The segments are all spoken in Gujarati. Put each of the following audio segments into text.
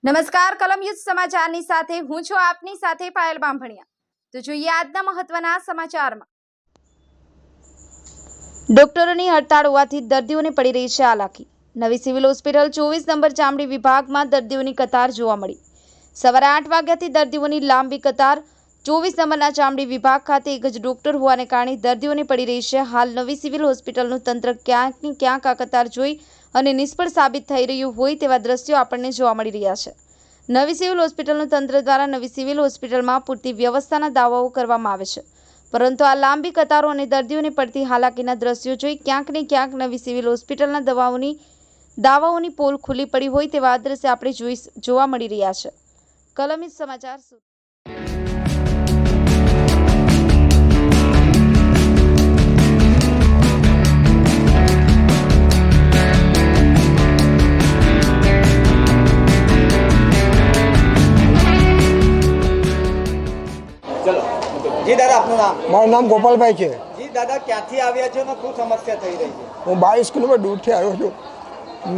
નમસ્કાર કલમ યુદ્ધ સમાચારની સાથે હું છું આપની સાથે પાયલ બાંભણિયા। તો જોઈએ આજના મહત્વના સમાચારમાં। ડોક્ટરોની હડતાળ હોવાથી દર્દીઓને પડી રહી છે હાલાકી। નવી સિવિલ હોસ્પિટલ 24 નંબર ચામડી વિભાગમાં દર્દીઓની કતાર જોવા મળી। સવારે 8 વાગ્યાથી દર્દીઓની લાંબી કતાર। 24 નંબરના ચામડી વિભાગ ખાતે એક જ ડોક્ટર હોવાને કારણે દર્દીઓને પડી રહી છે। હાલ નવી સિવિલ હોસ્પિટલનું તંત્ર ક્યાંકની ક્યાંક આ કતાર જોઈ અને નિષ્ફળ સાબિત થઈ રહ્યું હોય તેવા દ્રશ્યો આપણને જોવા મળી રહ્યા છે। નવી સિવિલ હોસ્પિટલનું તંત્ર દ્વારા નવી સિવિલ હોસ્પિટલમાં પૂરતી વ્યવસ્થાના દાવાઓ કરવામાં આવે છે, પરંતુ આ લાંબી કતારો અને દર્દીઓને પડતી હાલાકીના દ્રશ્યો જોઈ ક્યાંક ને ક્યાંક નવી સિવિલ હોસ્પિટલના દાવાઓની પોલ ખુલ્લી પડી હોય તેવા દ્રશ્ય આપણે જોવા મળી રહ્યા છે। કલમી સમાચાર। चलो जी दादा आपનું નામ? મારું નામ ગોપાલભાઈ છે। જી દાદા ક્યાંથી આવ્યા છો અને શું સમસ્યા થઈ રહી છે? હું 22 કિલોમીટર દૂરથી આવ્યો છું।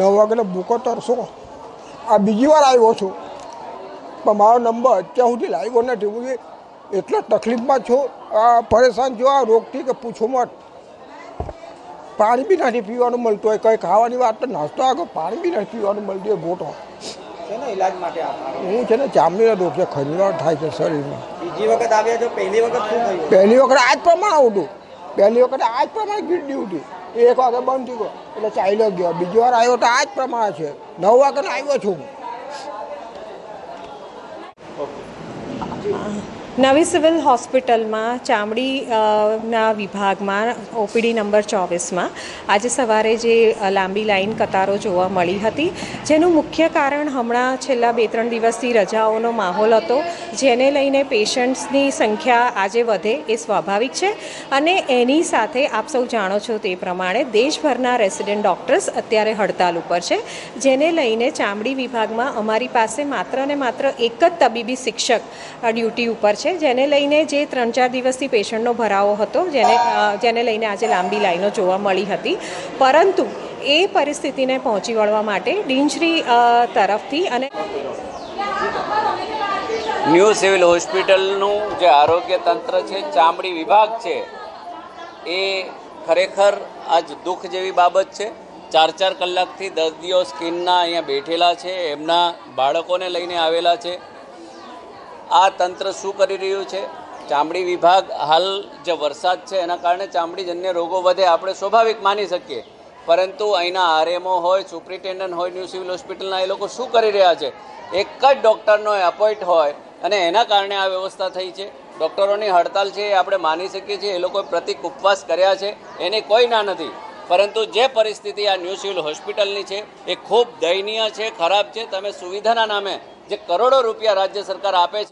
9 વાગ્યાનો ભૂકો તરસો આ બીજી વાર આવ્યો છું, પણ મારો નંબર અત્યાર સુધી લાવ્યો નથી। હું એટલો તકલીફમાં છું, આ પરેશાન છું આ રોગથી કે પૂછો મત। પાણી બી નથી પીવાનું મળતું હોય, કંઈ ખાવાની વાત તો નાસ્તો આગળ પાણી બી નથી પીવાનું મળતું હોય ગોટો। શેનો ઈલાજ માટે આવ્યા? હું છે ને ચામડીનો રોગ છે, ખંજવાળ થાય છે શરીરમાં। બીજી વખત આવ્યા છો? પહેલી વખત શું થયું? પહેલી વખત આ જ પ્રમાણે ઉઠું, પહેલી વખત આ જ પ્રમાણે ગીડી ઉઠી, 1 વાગે બંધ થઈ ગયો એટલે ચાલ્યો ગયો। બીજી વાર આવ્યો તો આ જ પ્રમાણે છે, 9 વાગે આવ્યો છું। નવી સિવિલ હોસ્પિટલમાં ચામડીના વિભાગમાં ઓપીડી નંબર 24માં આજે સવારે જે લાંબી લાઈન કતારો જોવા મળી હતી, જેનું મુખ્ય કારણ હમણાં છેલ્લા 2-3 દિવસથી રજાઓનો માહોલ હતો, જેને લઈને પેશન્ટ્સની સંખ્યા આજે વધે એ સ્વાભાવિક છે। અને એની સાથે આપ સૌ જાણો છો તે પ્રમાણે દેશભરના રેસિડેન્ટ ડૉક્ટર્સ અત્યારે હડતાલ ઉપર છે, જેને લઈને ચામડી વિભાગમાં અમારી પાસે માત્ર ને માત્ર એક જ તબીબી શિક્ષક ડ્યુટી ઉપર છે, જેને લઈને જે 3-4 દિવસથી પેશન્ટનો ભરાવો હતો, જેને લઈને આજે લાંબી લાઈનો જોવા મળી હતી। પરંતુ એ પરિસ્થિતિને પહોંચી વળવા માટે ડીનશ્રી તરફથી અને ન્યૂ સિવિલ હોસ્પિટલનું જે આરોગ્ય તંત્ર છે, ચામડી વિભાગ છે, એ ખરેખર આજ દુઃખ જેવી બાબત છે। 4-4 કલાકથી દર્દીઓ સ્કિનના અહીંયા બેઠેલા છે, એમના બાળકોને લઈને આવેલા છે। આ તંત્ર શું કરી રહ્યું છે? ચામડી વિભાગ હાલ જે વરસાદ છે એના કારણે ચામડીજન્ય રોગો વધે આપણે સ્વાભાવિક માની શકીએ, પરંતુ અહીંના આરએમઓ હોય, સુપ્રિન્ટેન્ડન્ટ હોય ન્યૂ સિવિલ હોસ્પિટલના, એ લોકો શું કરી રહ્યા છે? એક જ ડૉક્ટરનો એપોઇન્ટ હોય અને એના કારણે આ વ્યવસ્થા થઈ છે। ડૉક્ટરોની હડતાલ છે એ આપણે માની શકીએ છીએ, એ લોકોએ પ્રતિક ઉપવાસ કર્યા છે, એની કોઈ ના નથી, પરંતુ જે પરિસ્થિતિ આ ન્યૂ સિવિલ હોસ્પિટલની છે એ ખૂબ દયનીય છે, ખરાબ છે। તમે સુવિધાના નામે જે કરોડો રૂપિયા રાજ્ય સરકાર આપે છે